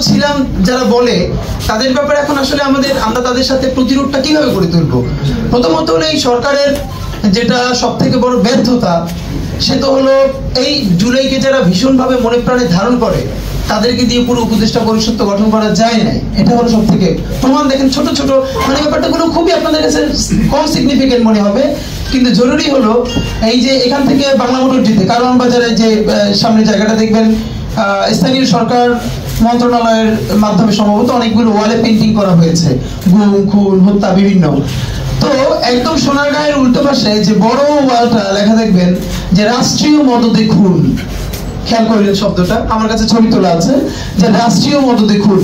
ছিলাম যারা বলে তাদের ব্যাপারে এখন আসলে আমরা তাদের সাথে প্রতিরোধটা কিভাবে করে তুলবো? প্রথমত হলো এই সরকারের যেটা সব থেকে বড় ব্যর্থতা, সে তো হলো এই জুলাইকে যারা ভীষণভাবে মনে প্রাণে ধারণ করে তাদেরকে দিয়ে পুরো উপদেষ্টা পরিষদ তো গঠন করা যায় নাই। এটা হলো সব থেকে প্রমাণ। দেখেন ছোট ছোট ব্যাপারটা গুলো খুবই আপনাদের কাছে কম সিগনিফিকেন্ট মনে হবে, কিন্তু জরুরি হলো এই যে এখান থেকে বাংলা মোটর যেতে কারওয়ান বাজারে যে সামনে জায়গাটা দেখবেন, স্থানীয় সরকার মন্ত্রণালয়ের মাধ্যমে সম্ভবত অনেকগুলো ওয়ালে পেন্টিং করা হয়েছে, গুম খুন হত্যা বিভিন্ন। তো একদম সোনারগাঁয়ের উল্টো পাশে যে বড় ওয়ালটা লেখা দেখবেন যে রাষ্ট্রীয় মদদে খুন। খেয়াল করলেন শব্দটা? আমার কাছে ছবি তোলা আছে যে রাষ্ট্রীয় মদদে খুন।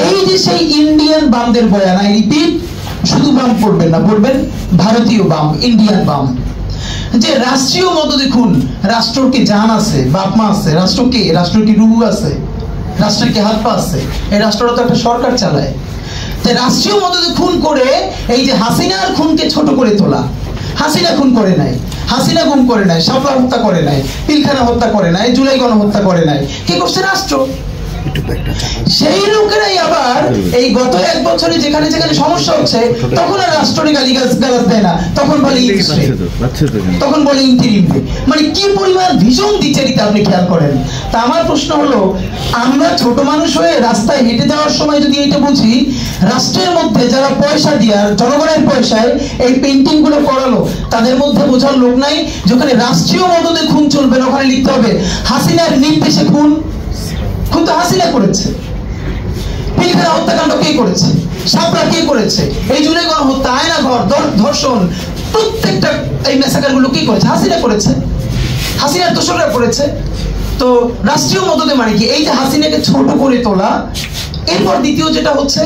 এই যে সেই ইন্ডিয়ান বামদের বয়ান, আই রিপিট, শুধু বাম পড়বেন না, পড়বেন ভারতীয় বাম, ইন্ডিয়ান বাম, যে রাষ্ট্রীয় মদদে খুন। রাষ্ট্রর কি জান আছে, বাপ মা আছে? রাষ্ট্র কি রুহু আছে? রাষ্ট্রের কি হাত পা আছে? এই রাষ্ট্রটা তো একটা সরকার চালায়। রাষ্ট্রীয় মদদে খুন করে এই যে হাসিনার খুনকে ছোট করে তোলা। হাসিনা খুন করে নাই, হাসিনা গুম করে নাই, শাপলা হত্যা করে নাই, পিলখানা হত্যা করে নাই, জুলাই গণহত্যা করে নাই, কে করছে? রাষ্ট্র। সেই লোকেরাই আবার এই গত 1 বছরে যেখানে যেখানে সমস্যা হচ্ছে তখন আর রাষ্ট্রকে গালিগালাজ দেয় না, তখন বলে তখন বলে ইন্টারিম। মানে কি পরিমাণ ভীষণ দ্বিচারিতা আপনি খেয়াল করেন। তা আমার প্রশ্ন হলো, আমরা ছোট মানুষ হয়ে রাস্তায় হেঁটে যাওয়ার সময় যদি এইটা বুঝি, রাষ্ট্রের মধ্যে যারা পয়সা দিয়ে জনগণের পয়সায় এই পেন্টিং গুলো করালো, তাদের মধ্যে বোঝার লোক নাই যেখানে রাষ্ট্রীয় মদদে খুন চলবে, ওখানে লিখতে হবে হাসিনার নির্দেশে খুন। খুন তো হাসিনা করেছে। পিলখানা হত্যাকাণ্ড কে করেছে? শাপলা কে করেছে? এই জুলাই গণহত্যা, আয়না ঘর, ধর্ষণ, প্রত্যেকটা এই ম্যাসাকার গুলো কে করেছে? হাসিনা করেছে, হাসিনার দোসররা করেছে। তো রাষ্ট্রীয় মদদে মানে কি? এই যে হাসিনাকে ছোট করে তোলা। এরপর দ্বিতীয় যেটা হচ্ছে,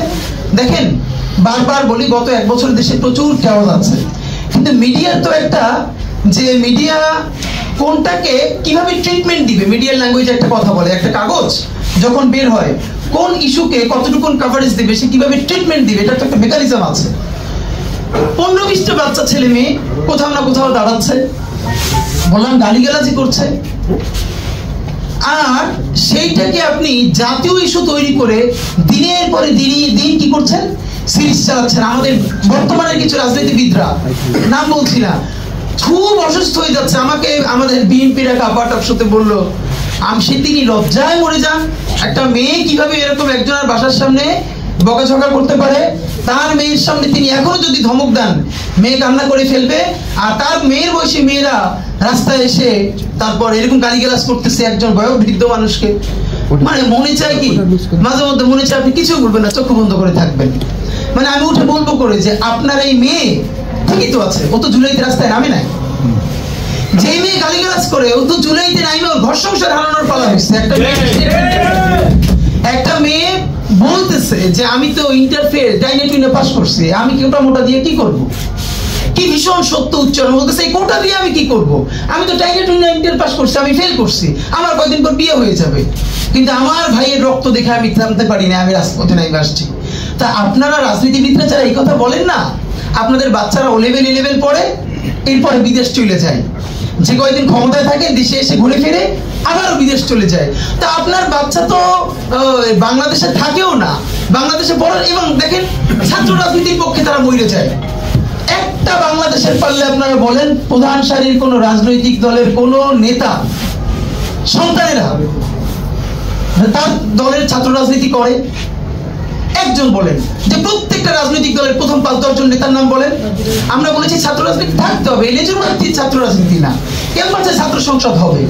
দেখেন বারবার বলি গত 1 বছর দেশে প্রচুর চাওয়া আছে, কিন্তু মিডিয়ার তো একটা, যে মিডিয়া কোনটাকে কিভাবে ট্রিটমেন্ট দিবে, মিডিয়ার ল্যাঙ্গুয়েজে একটা কথা বলে, একটা কাগজ যখন বের হয় কোন ইস্যুকে কতটুকু কভারেজ দিবে, সে কিভাবে ট্রিটমেন্ট দিবে, এটা তো একটা মেকানিজম আছে। 15-20টা বাচ্চা ছেলে মেয়ে কোথাও না কোথাও দাঁড়াচ্ছে, বললাম গালিগালাজি করছে, আর সেইটাকে আপনি জাতীয় ইস্যু তৈরি করে দিনের পরে দিন কি করছেন? সিরিজ চালাচ্ছেন। আমাদের বর্তমানের কিছু রাজনীতিবিদরা, নাম বলছি না, খুব অসুস্থ হয়ে যাচ্ছে। আমাকে আমাদের বিএনপির এক আপাটক সাথে বললো, তিনি লজ্জায় মরে যান। একটা মেয়ে কিভাবে এরকম একজনের বাসার সামনে বকাঝকা করতে পারে? তার মেয়ের সামনে তিনি এখনো যদি ধমক দেন, মেয়ে কান্না করে ফেলবে। আর তার মেয়ের বয়সী মেয়েরা রাস্তায় এসে তারপর এরকম গালিগালাজ করতেছে একজন বয়োবৃদ্ধ মানুষকে। মানে মনে চায় কি, মাঝে মধ্যে মনে চায় আপনি কিছু বলবেন না, চক্ষু বন্ধ করে থাকবেন। মানে আমি উঠে বলবো করে যে আপনার এই মেয়ে ঠিকই তো আছে, ও তো জুলাইতে রাস্তায় নামে নাই। যে মেয়ে গালিগালাজ করে, ও তো জুলাইতে নামে ওর ঘর সংসার হারানোর পালা হয়েছে। একটা মেয়ে বলতেছে যে আমি তো ইন্টার ফেল, ডাইনে টুইনে পাস করছি, আমি কি ওটা মোটা দিয়ে কি করব? কি ভীষণ সত্য উচ্চারণ বলতেছে, এই কোটা দিয়ে আমি কি করব? আমি তো ডাইনে টুইনে ইন্টার পাস করছি, আমি ফেল করছি, আমার কয়দিন পর বিয়ে হয়ে যাবে। কিন্তু আমার ভাইয়ের রক্ত দেখে আমি থামতে পারি না, আমি রাজপথে নাই আসছি। তা আপনারা রাজনীতিবিদরা যারা এই কথা বলেন না, আপনাদের বাচ্চারা ও লেভেল পড়ে, এরপরে বিদেশ চলে যায়। যে কয়েকদিন ক্ষমতায় থাকে দেশে এসে ঘুরে ফিরে আবারও বিদেশ চলে যায়। তা আপনার বাচ্চা তো বাংলাদেশে থাকেও না, বাংলাদেশে পড়ে, এবং দেখেন ছাত্র রাজনীতির পক্ষে তারা মরে যায়। একটা বাংলাদেশের পারলে আপনারা বলেন প্রধান সারির কোন রাজনৈতিক দলের কোন নেতা সন্তানেরা তার দলের ছাত্র রাজনীতি করে? একজন বলেন যে প্রত্যেকটা রাজনৈতিক দলের প্রথম 5-10 জন নেতার নাম বলেন। আমরা বলেছি ছাত্র রাজনীতি থাকতে হবে, এলেজুরবাদী ছাত্র রাজনীতি না, ক্যাম্পাসে ছাত্র সংসদ হবে,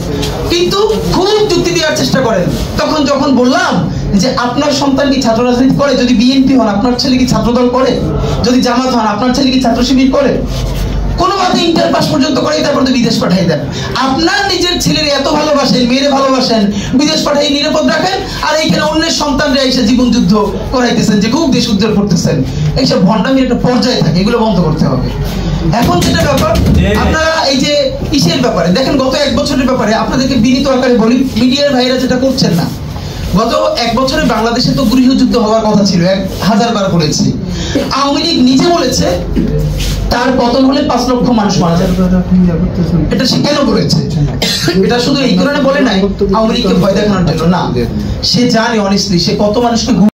কিন্তু খুব যুক্তি দেওয়ার চেষ্টা করেন। তখন যখন বললাম যে আপনার সন্তান কি ছাত্র রাজনীতি করে, যদি বিএনপি হন আপনার ছেলে কি ছাত্র দল করে, যদি জামাত হন আপনার ছেলে কি ছাত্র শিবির করে, কোনো মতে ইন্টার পাস পর্যন্ত করে, তারপর তো বিদেশ পাঠাই দেন। আপনার নিজের ছেলের এত ভালোবাসেন, মেয়েরে ভালোবাসেন, বিদেশ পাঠাই নিরাপদ রাখেন, আর এইখানে অন্যের সন্তানরা এসে জীবন যুদ্ধ করাইতেছেন, যে খুব দেশ উদ্ধার করতেছেন। এইসব ভণ্ডামির একটা পর্যায়ে থাকে, এগুলো বন্ধ করতে হবে। এখন যেটা ব্যাপার, আপনারা এই যে ইসের ব্যাপারে দেখেন, গত 1 বছরের ব্যাপারে আপনাদেরকে বিনীত আকারে বলি, মিডিয়ার ভাইরা যেটা করছেন না, গত 1 বছরে বাংলাদেশে তো গৃহযুদ্ধ হওয়ার কথা ছিল, 1000 বার বলেছি। আওয়ামী লীগ নিজে বলেছে তার পতন হলে 5 লক্ষ মানুষ মারা যাবে। এটা সে কেন বলেছে? এটা শুধু এই কারণে বলে নাই আওয়ামী লীগকে ভয় দেখানোর জন্য না, সে জানে অনেস্টলি সে কত মানুষকে